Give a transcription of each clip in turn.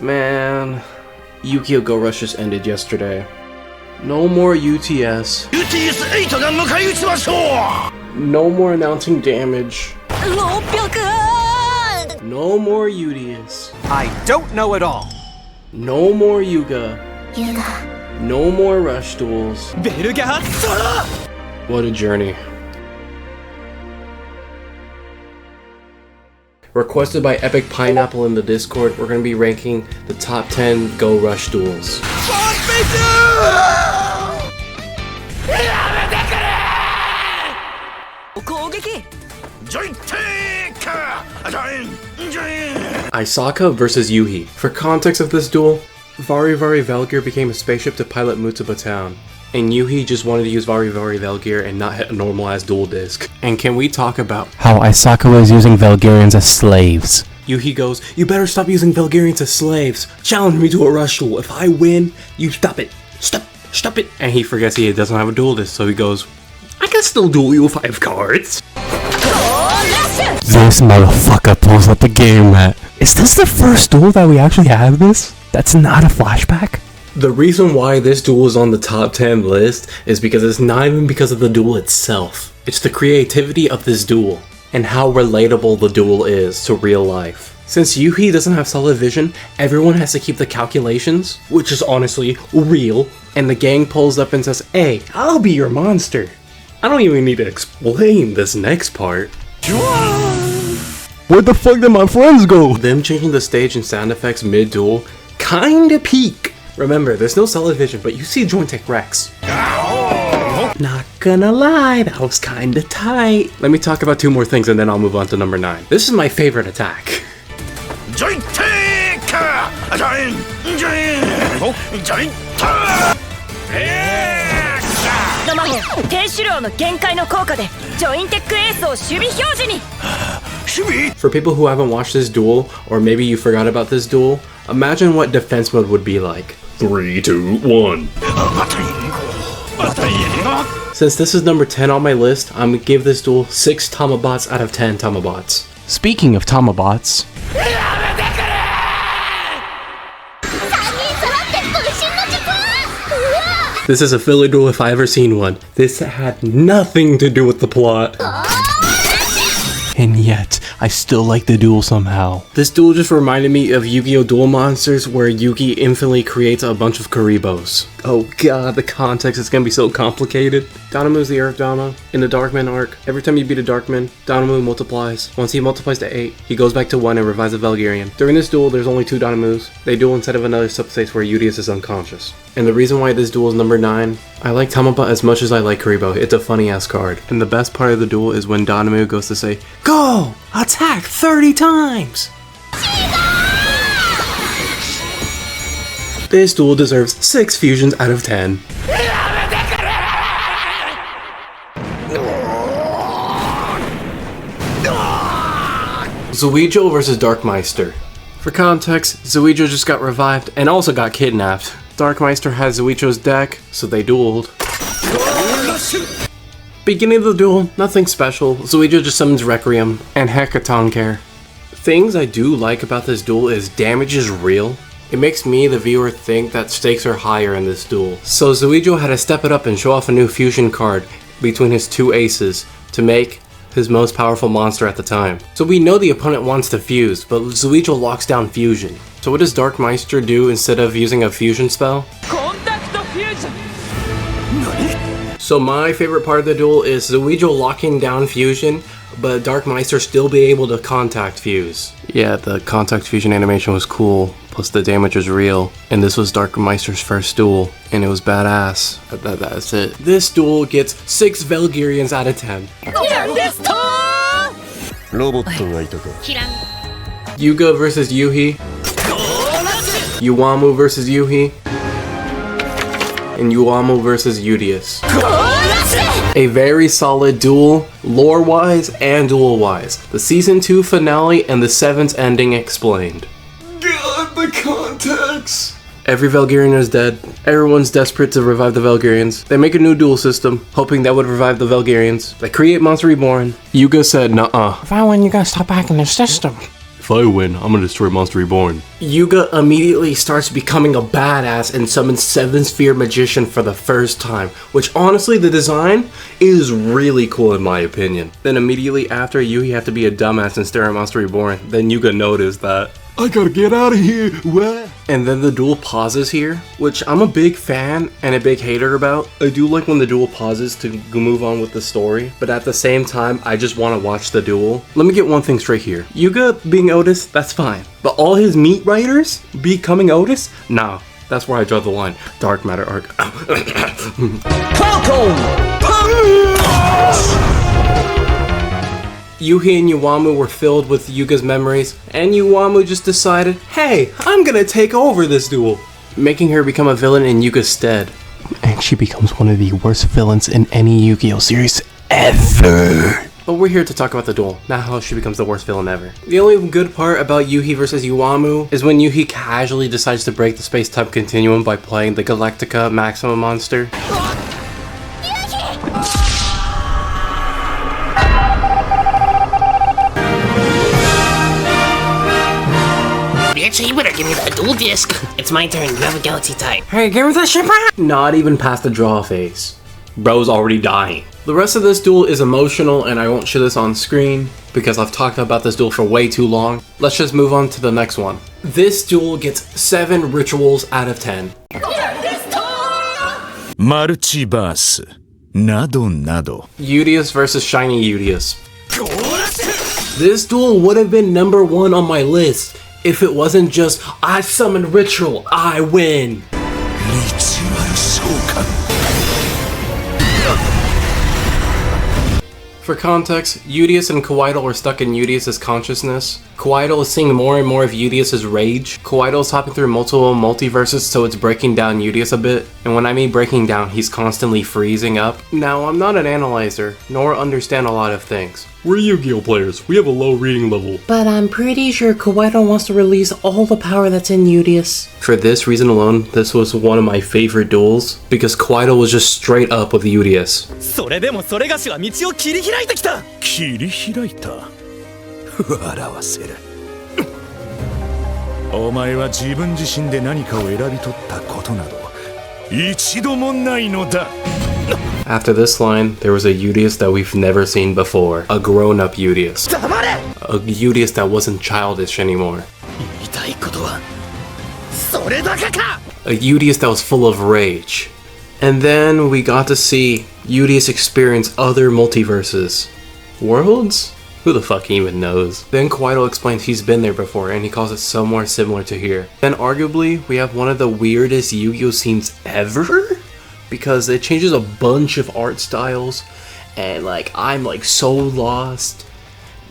Man, Yu-Gi-Oh! Go Rush just ended yesterday. No more UTS. UTS 8が迎え撃ちましょう No more announcing damage. No more UTS. I don't know it all. No more Yuga. No more Rush Duels. What a journey. Requested by Epic Pineapple in the Discord, we're going to be ranking the top 10 Go Rush Duels. Isaka vs Yuhi. For context of this duel, Vari Velgear became a spaceship to pilot Mutsuba Town, and Yuhi just wanted to use Vari Velgear and not hit a normalized dual disc. And can we talk about how Isaka was using Velgarians as slaves? Yuhi goes, "You better stop using Velgarians as slaves. Challenge me to a rush duel. If I win, you stop it. Stop it." And he forgets he doesn't have a dual disc, so he goes, "I can still duel you with 5 cards." This motherfucker pulls up the game mat. Is this the first duel that we actually have this? That's not a flashback? The reason why this duel is on the top 10 list is because it's not even because of the duel itself. It's the creativity of this duel and how relatable the duel is to real life. Since Yuhi doesn't have solid vision, everyone has to keep the calculations, which is honestly real, and the gang pulls up and says, "Hey, I'll be your monster." I don't even need to explain this next part. Where the fuck did my friends go? Them changing the stage and sound effects mid-duel kinda peak. Remember, there's no solid vision, but you see Jointech Rex. Not gonna lie, that was kinda tight. Let me talk about 2 more things and then I'll move on to number 9. This is my favorite attack. For people who haven't watched this duel, or maybe you forgot about this duel, imagine what defense mode would be like. 3, 2, 1. Since this is number 10 on my list, I'm gonna give this duel 6 Tamabots out of 10 Tamabots. Speaking of Tamabots, this is a filler duel if I ever seen one. This had nothing to do with the plot. And yet, I still like the duel somehow. This duel just reminded me of Yu-Gi-Oh! Duel Monsters, where Yugi infinitely creates a bunch of Karibos. Oh god, the context is gonna be so complicated. Danamu's the Earth Dama. In the Darkman arc, every time you beat a Darkman, Danamu multiplies. Once he multiplies to 8, he goes back to 1 and revives a Velgarian. During this duel, there's only 2 Danamus. They duel inside of another subspace where Udius is unconscious. And the reason why this duel is number 9, I like Tamabot as much as I like Karibo. It's a funny ass card. And the best part of the duel is when Danamu goes to say, "Go! Attack 30 times!" This duel deserves 6 fusions out of 10. Zuijo vs Darkmeister. For context, Zuijo just got revived and also got kidnapped. Darkmeister has Zuijo's deck, so they dueled. Beginning of the duel, nothing special. Zuijo just summons Requiem and Hekatonker. Things I do like about this duel is damage is real. It makes me, the viewer, think that stakes are higher in this duel. So Zuijo had to step it up and show off a new fusion card between his 2 aces to make his most powerful monster at the time. So we know the opponent wants to fuse, but Zuijo locks down fusion. So what does Darkmeister do instead of using a fusion spell? So my favorite part of the duel is Zuijo locking down fusion, but Darkmeister still be able to contact fuse. Yeah, the contact fusion animation was cool, plus the damage was real, and this was Darkmeister's first duel, and it was badass. That's it. This duel gets 6 Velgarians out of 10. Yuga vs Yuhi. Yuamu vs Yuhi. And Yuamu vs Udius. A very solid duel, lore-wise and duel-wise. The Season 2 finale and the 7th ending explained. God, the context! Every Velgarian is dead. Everyone's desperate to revive the Velgarians. They make a new duel system, hoping that would revive the Velgarians. They create Monster Reborn. Yuga said, "Nuh-uh. If I win, you gotta stop hacking the system." If I win, I'm gonna destroy Monster Reborn. Yuga immediately starts becoming a badass and summons 7-sphere magician for the first time, which honestly the design is really cool in my opinion. Then immediately after, Yuhi have to be a dumbass and stare at Monster Reborn. Then Yuga noticed that. I gotta get out of here, what? And then the duel pauses here, which I'm a big fan and a big hater about. I do like when the duel pauses to move on with the story, but at the same time, I just want to watch the duel. Let me get one thing straight here. Yuga being Otis, that's fine. But all his meat riders becoming Otis? Nah, that's where I draw the line. Dark Matter arc. Yuhi and Yuamu were filled with Yuga's memories, and Yuamu just decided, hey, I'm gonna take over this duel, making her become a villain in Yuga's stead. And she becomes one of the worst villains in any Yu-Gi-Oh series ever. But we're here to talk about the duel, not how she becomes the worst villain ever. The only good part about Yuhi versus Yuamu is when Yuhi casually decides to break the space-time continuum by playing the Galactica Maximum monster. Bitch, you better give me that dual disc. It's my turn. You have a galaxy type. Hey, give me that shit back! Not even past the draw phase. Bro's already dying. The rest of this duel is emotional, and I won't show this on screen because I've talked about this duel for way too long. Let's just move on to the next one. This duel gets 7 rituals out of 10. Multiverse. Nado nado. Udius versus Shiny Udius. This duel would have been #1 on my list if it wasn't just, I summon ritual, I win. For context, Udius and Kawaidle are stuck in Udius' consciousness. Kawaidle is seeing more and more of Udius' rage. Kawaidle is hopping through multiple multiverses, so it's breaking down Udius a bit. And when I mean breaking down, he's constantly freezing up. Now, I'm not an analyzer, nor understand a lot of things. We're Yu-Gi-Oh players, we have a low reading level. But I'm pretty sure Kawaidle wants to release all the power that's in Udius. For this reason alone, this was one of my favorite duels, because Kawaidle was just straight up with Udius. それでもそれがしは道を切り開いてきた。切り開いた。笑わせる。お前は自分自身で何かを選び取ったことなど一度もないのだ。After this line, there was a Udius that we've never seen before. A grown-up Udius. A Udius that wasn't childish anymore. A Udius that was full of rage. And then we got to see Udius experience other multiverses. Worlds? Who the fuck even knows? Then Kawaidle explains he's been there before and he calls it somewhere similar to here. Then arguably, we have one of the weirdest Yu-Gi-Oh scenes ever? Because it changes a bunch of art styles and like I'm like so lost,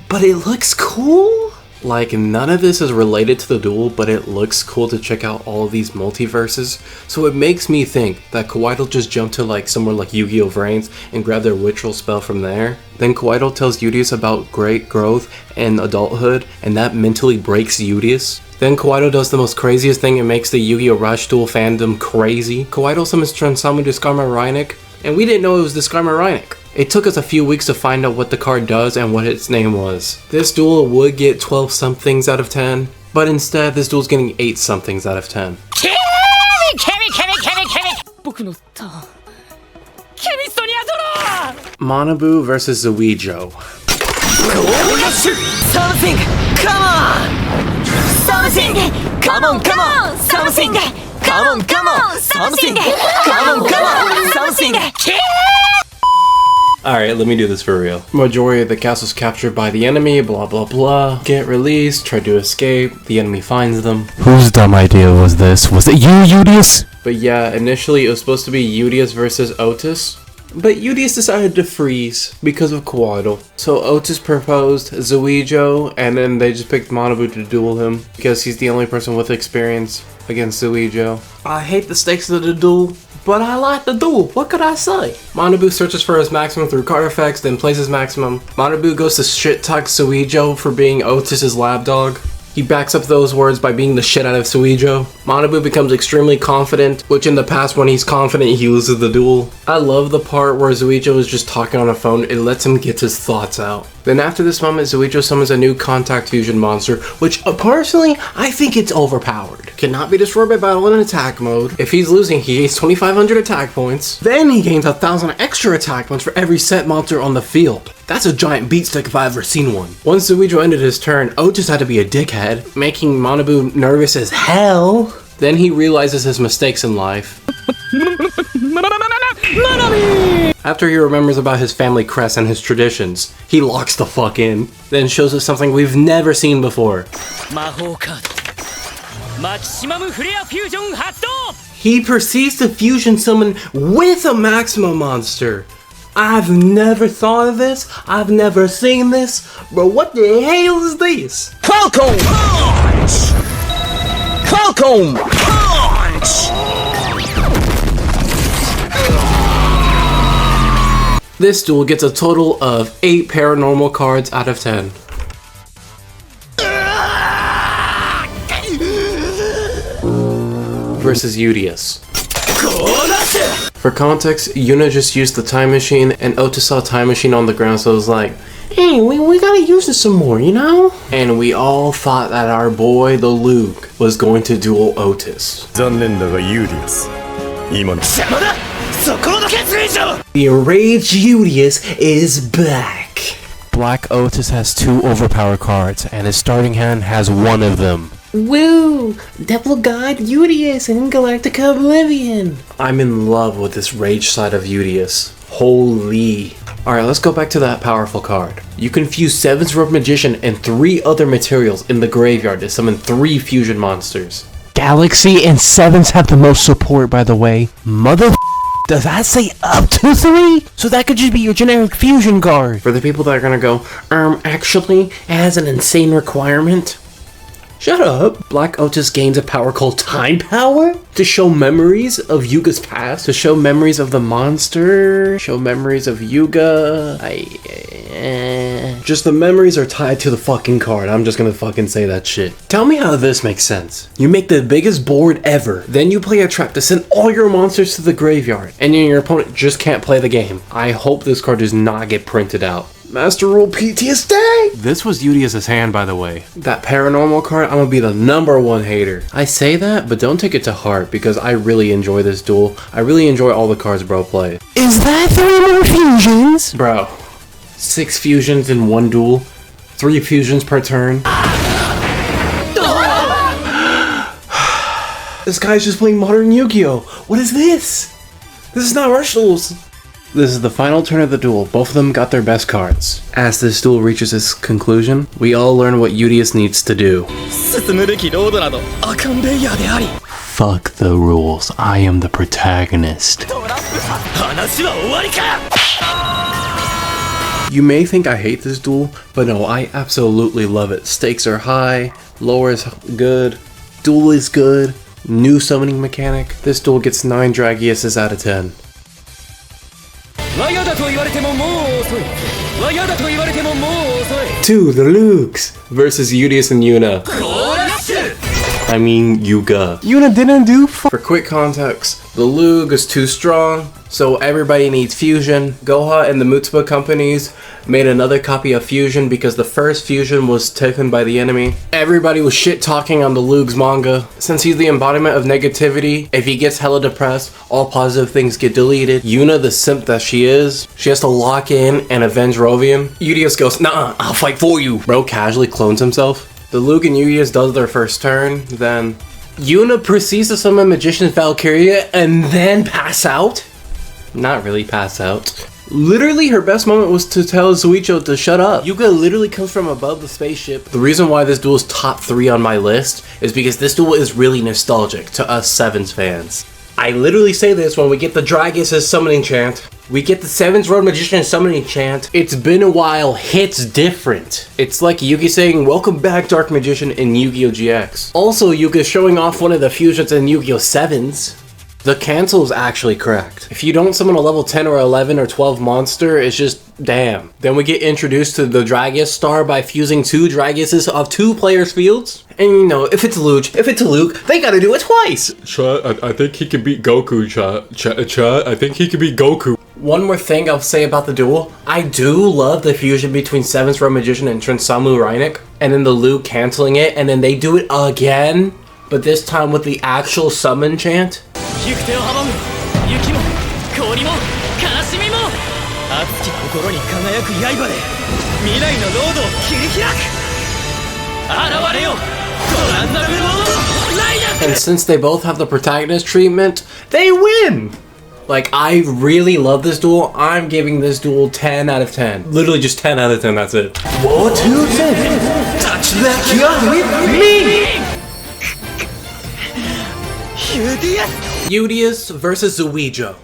but it looks cool. Like none of this is related to the duel, but it looks cool to check out all of these multiverses. So it makes me think that Kawaidle just jumped to like somewhere like Yu-Gi-Oh! Vrains and grabbed their ritual spell from there. Then Kawaidle tells Udius about great growth and adulthood, and that mentally breaks Udius. Then Kawaidle does the most craziest thing and makes the Yu-Gi-Oh! Rush Duel fandom crazy. Kawaidle summons Transamu Diskarma Reinik, and we didn't know it was Diskarma Reinik. It took us a few weeks to find out what the card does and what its name was. This duel would get 12 somethings out of 10, but instead this duel's getting 8 somethings out of 10. Manabu versus Zuijo. Something! Come on! Something! Come on, come on! Something! Come on, come on! Something! Come on, come on! Something! Alright, let me do this for real. Majority of the castle's captured by the enemy, blah blah blah. Get released, try to escape, the enemy finds them. Whose dumb idea was this? Was it you, Udius? But yeah, initially it was supposed to be Udius versus Otis. But Udius decided to freeze because of Kawaidle. So Otis proposed Zuijo, and then they just picked Manabu to duel him because he's the only person with experience against Zuijo. I hate the stakes of the duel, but I like the duel. What could I say? Manabu searches for his maximum through card effects, then plays his maximum. Manabu goes to shit talk Zuijo for being Otis's lapdog. He backs up those words by beating the shit out of Suijo. Manabu becomes extremely confident, which in the past when he's confident he loses the duel. I love the part where Zuijo is just talking on a phone. It lets him get his thoughts out. Then after this moment, Zuijo summons a new contact fusion monster, which personally, I think it's overpowered. Cannot be destroyed by battle in attack mode. If he's losing, he gains 2,500 attack points. Then he gains 1,000 extra attack points for every set monster on the field. That's a giant beat stick if I've ever seen one. Once Zuijo ended his turn, Otis had to be a dickhead, making Manabu nervous as hell. Then he realizes his mistakes in life. After he remembers about his family crest and his traditions, he locks the fuck in, then shows us something we've never seen before. He proceeds to fusion summon with a Maxima monster. I've never thought of this, I've never seen this, but what the hell is this? Falcon Punch! Falcon Punch! This duel gets a total of 8 paranormal cards out of 10. Versus Udius. For context, Yuna just used the time machine and Otis saw time machine on the ground, so it was like, hey, we gotta use this some more, you know? And we all thought that our boy, the Luke, was going to duel Otis. The enraged Udius is back. Black Otis has 2 overpower cards, and his starting hand has 1 of them. Woo! Devil God Udius and Galactica Oblivion! I'm in love with this rage side of Udius. Holy. Alright, let's go back to that powerful card. You can fuse 7's Rogue Magician and 3 other materials in the graveyard to summon 3 fusion monsters. Galaxy and 7's have the most support, by the way. Mother. Does that say up to 3? So that could just be your generic fusion card. For the people that are gonna go, actually, it has an insane requirement. Shut up! Black Otis gains a power called Time Power to show memories of Yuga's past, to show memories of the monster, show memories of Yuga. Just the memories are tied to the fucking card. I'm just gonna fucking say that shit. Tell me how this makes sense. You make the biggest board ever, then you play a trap to send all your monsters to the graveyard, and then your opponent just can't play the game. I hope this card does not get printed out. Master Rule PTSD! This was Udius' hand, by the way. That paranormal card, I'm gonna be the #1 hater. I say that, but don't take it to heart, because I really enjoy this duel. I really enjoy all the cards bro plays. Is that 3 more fusions? Bro, 6 fusions in 1 duel, 3 fusions per turn. This guy's just playing modern Yu-Gi-Oh! What is this? This is not Rush Duels! This is the final turn of the duel. Both of them got their best cards. As this duel reaches its conclusion, we all learn what Udius needs to do. Fuck the rules. I am the protagonist. You may think I hate this duel, but no, I absolutely love it. Stakes are high, lore is good, duel is good, new summoning mechanic. This duel gets 9 Dragiuses out of 10. To the Lukes versus Udius and Yuna. I mean Yuga. Yuna didn't do For quick context, the Lug is too strong, so everybody needs fusion. Goha and the Mutsuba companies made another copy of fusion because the first fusion was taken by the enemy. Everybody was shit talking on the Lug's manga. Since he's the embodiment of negativity, if he gets hella depressed, all positive things get deleted. Yuna, the simp that she is, she has to lock in and avenge Rovian. Udius goes, nah, I'll fight for you. Bro casually clones himself. The Luke and Udius does their first turn, then Yuna proceeds to summon Magician's Valkyria and then pass out? Not really pass out. Literally, her best moment was to tell Zuicho to shut up. Yuga literally comes from above the spaceship. The reason why this duel is top 3 on my list is because this duel is really nostalgic to us 7's fans. I literally say this when we get the Dragus' summoning chant. We get the 7's Road Magician summoning chant. It's been a while, hits different. It's like Yugi saying, welcome back Dark Magician in Yu-Gi-Oh! GX. Also, Yuga showing off one of the fusions in Yu-Gi-Oh! 7's. The cancel is actually correct. If you don't summon a level 10 or 11 or 12 monster, it's just Damn. Then we get introduced to the Dragius star by fusing 2 Dragiuses of 2 players' fields. And you know, if it's Luke, they gotta do it twice. Chat, I think he can beat Goku, chat. I think he can beat Goku. One more thing I'll say about the duel. I do love the fusion between 7th Row Magician and Trinsamu Reinik. And then the Luke canceling it, and then they do it again. But this time with the actual summon chant. And since they both have the protagonist treatment, they win! Like, I really love this duel. I'm giving this duel 10 out of 10. Literally just 10 out of 10, that's it. What to say? Touch that gun with me! Udius versus Zuijo.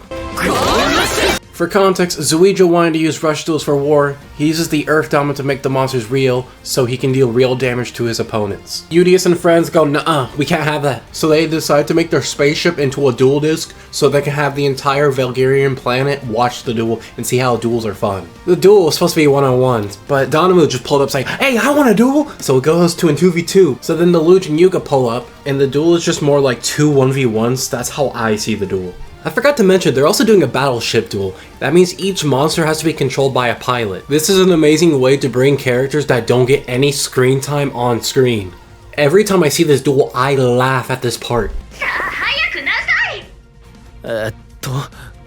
For context, Zuijo wanted to use rush duels for war. He uses the Earth Diamond to make the monsters real, so he can deal real damage to his opponents. Udius and friends go, nuh-uh, we can't have that. So they decide to make their spaceship into a duel disc, so they can have the entire Valgarian planet watch the duel and see how duels are fun. The duel was supposed to be one-on-ones, but Donamu just pulled up saying, hey, I want a duel! So it goes to a 2v2. So then the Luge and Yuga pull up, and the duel is just more like 2 1v1s. That's how I see the duel. I forgot to mention, they're also doing a battleship duel. That means each monster has to be controlled by a pilot. This is an amazing way to bring characters that don't get any screen time on screen. Every time I see this duel, I laugh at this part.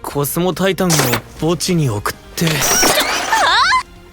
コスモタイタンを墓地に送って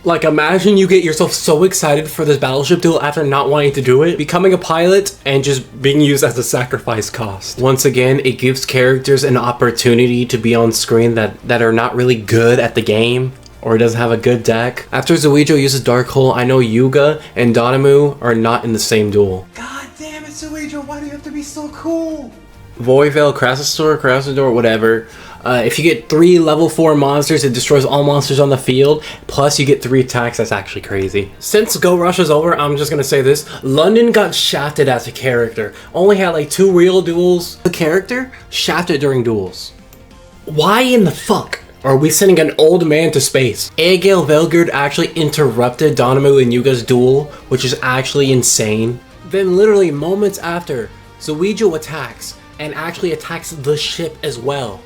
Like, imagine you get yourself so excited for this battleship duel after not wanting to do it, becoming a pilot, and just being used as a sacrifice cost. Once again, it gives characters an opportunity to be on screen that are not really good at the game, or doesn't have a good deck. After Zuijo uses Dark Hole, I know Yuga and Donamu are not in the same duel. God damn it, Zuijo, why do you have to be so cool? Voivale, Crassador, whatever. If you get 3 level 4 monsters, it destroys all monsters on the field. Plus, you get 3 attacks. That's actually crazy. Since Go Rush is over, I'm just gonna say this. London got shafted as a character. Only had like 2 real duels. The character shafted during duels. Why in the fuck are we sending an old man to space? Aegil Velgard actually interrupted Donamu and Yuga's duel, which is actually insane. Then literally moments after, Zuijo attacks, and actually attacks the ship as well,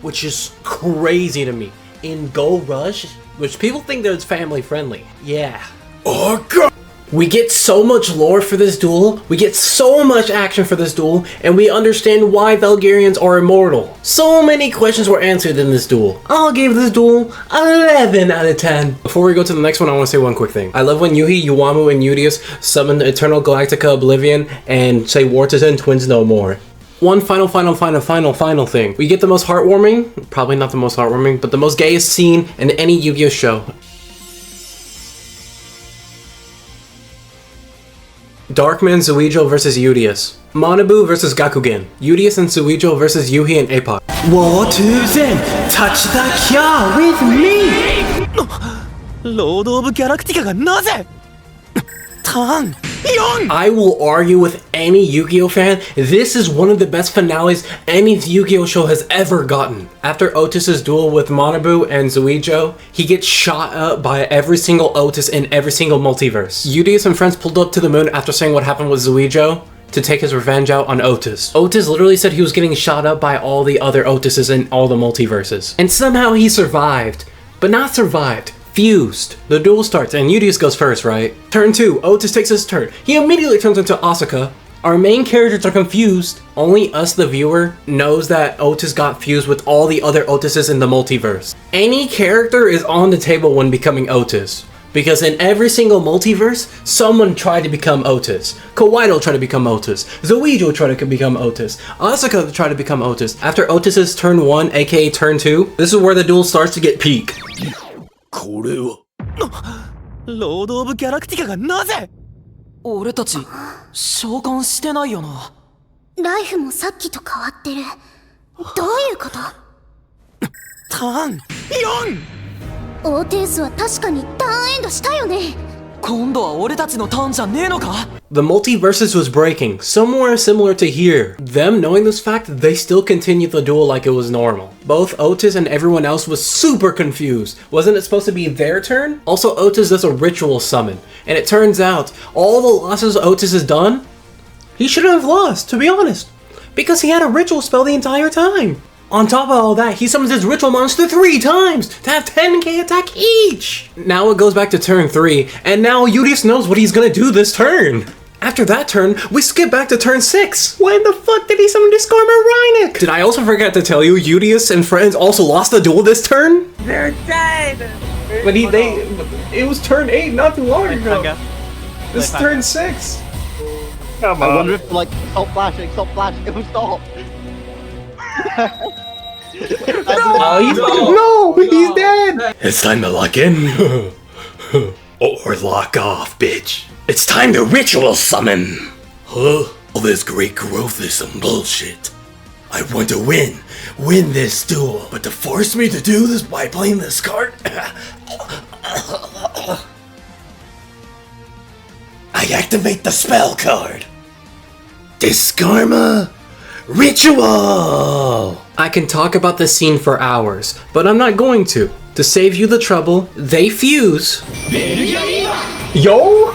which is crazy to me. In Go Rush, which people think that it's family friendly. Yeah. Oh god! We get so much lore for this duel, we get so much action for this duel, and we understand why Valgarians are immortal. So many questions were answered in this duel. I'll give this duel 11 out of 10. Before we go to the next one, I want to say one quick thing. I love when Yuhi, Yuamu, and Udius summon Eternal Galactica Oblivion and say Wartisan Twins no more. One final thing. We get the most heartwarming, probably not the most heartwarming, but the most gayest scene in any Yu-Gi-Oh show. Darkman Zuijo versus Udius. Manabu versus Gakugen. Udius and Zuijo versus Yuhi and Apoc. War to Zen! Touch the cure with me! ロード・オブ・ギャラクティカがなぜターン I will argue with any Yu-Gi-Oh fan, this is one of the best finales any Yu-Gi-Oh show has ever gotten. After Otis's duel with Manabu and Zuijo, he gets shot up by every single Otis in every single multiverse. Udius and friends pulled up to the moon after saying what happened with Zuijo to take his revenge out on Otis. Otis literally said he was getting shot up by all the other Otises in all the multiverses. And somehow he survived, but not survived. Fused. The duel starts and Udius goes first, right? Turn 2, Otis takes his turn. He immediately turns into Asuka. Our main characters are confused. Only us, the viewer, knows that Otis got fused with all the other Otises in the multiverse. Any character is on the table when becoming Otis. Because in every single multiverse, someone tried to become Otis. Kawaii tried to become Otis. Zuijo tried to become Otis. Asuka tried to become Otis. After Otis's turn 1, aka turn 2, this is where the duel starts to get peak. これはロード・オブ・ギャラクティカがなぜ俺たち召喚してないよなライフもさっきと変わってるどういうことターン 4! オーテウスは確かにターンエンドしたよね今度は俺たちのターンじゃねえのか The multiverses was breaking, somewhere similar to here. Them knowing this fact, they still continued the duel like it was normal. Both Otis and everyone else was super confused. Wasn't it supposed to be their turn? Also, Otis does a ritual summon, and it turns out all the losses Otis has done, he shouldn't have lost, to be honest, because he had a ritual spell the entire time. On top of all that, he summons his ritual monster 3 times to have 10k attack each! Now it goes back to turn 3, and now Udius knows what he's gonna do this turn. After that turn, we skip back to turn 6. When the fuck did he summon Discarmer Reinik? Did I also forget to tell you, Udius and friends also lost the duel this turn? They're dead! But it was turn 8 not too long ago. This is turn 6. Come on. I wonder if like stop flashing, it will stop. No, he's dead. It's time to lock in. Or lock off, bitch. It's time to ritual summon. Huh? All this great growth is some bullshit. I want to win this duel, but to force me to do this by playing this card? I activate the spell card. Diskarma Ritual! I can talk about this scene for hours, but I'm not going to. To save you the trouble, they fuse. Yo!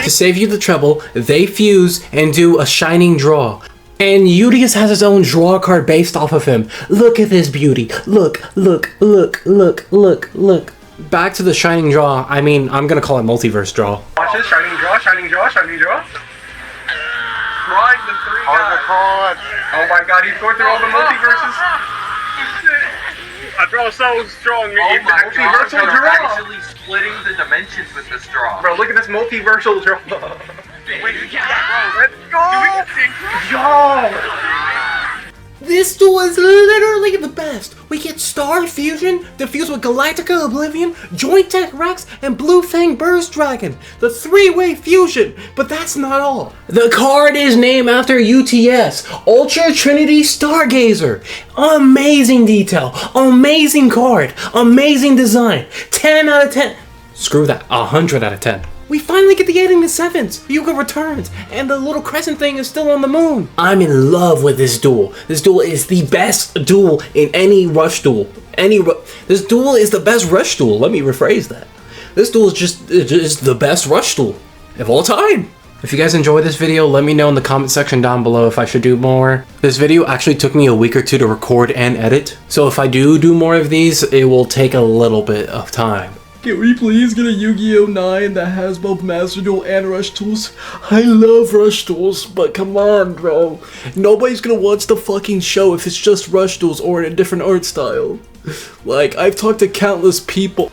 To save you the trouble, they fuse and do a shining draw. And Udius has his own draw card based off of him. Look at this beauty. Look. Back to the shining draw. I mean, I'm gonna call it multiverse draw. Watch this, shining draw. Right, the 3 guys. Oh my god, he's going through all the multiverses. A draw so strong. Oh my god, Multiversal you're draw. actually splitting the dimensions with this draw. Bro, look at this multiversal draw. Wait, Let's go! Yo! This duel is literally the best. We get Star Fusion to fuse with Galactica Oblivion, Joint Tech Rex, and Blue Fang Burst Dragon. The 3-way fusion. But that's not all. The card is named after UTS, Ultra Trinity Stargazer. Amazing detail, amazing card, amazing design. 10 out of 10. Screw that, 100 out of 10. We finally get the 8 and the 7s. Yuga returns, and the little crescent thing is still on the moon. I'm in love with this duel. This duel is the best duel in any rush duel. This duel is the best rush duel. Let me rephrase that. This duel is just the best rush duel of all time. If you guys enjoyed this video, let me know in the comment section down below if I should do more. This video actually took me a week or 2 to record and edit, so if I do more of these, it will take a little bit of time. Can we please get a Yu-Gi-Oh! 9 that has both Master Duel and Rush Duels? I love Rush Duels, but come on, bro. Nobody's gonna watch the fucking show if it's just Rush Duels or in a different art style. Like, I've talked to countless people.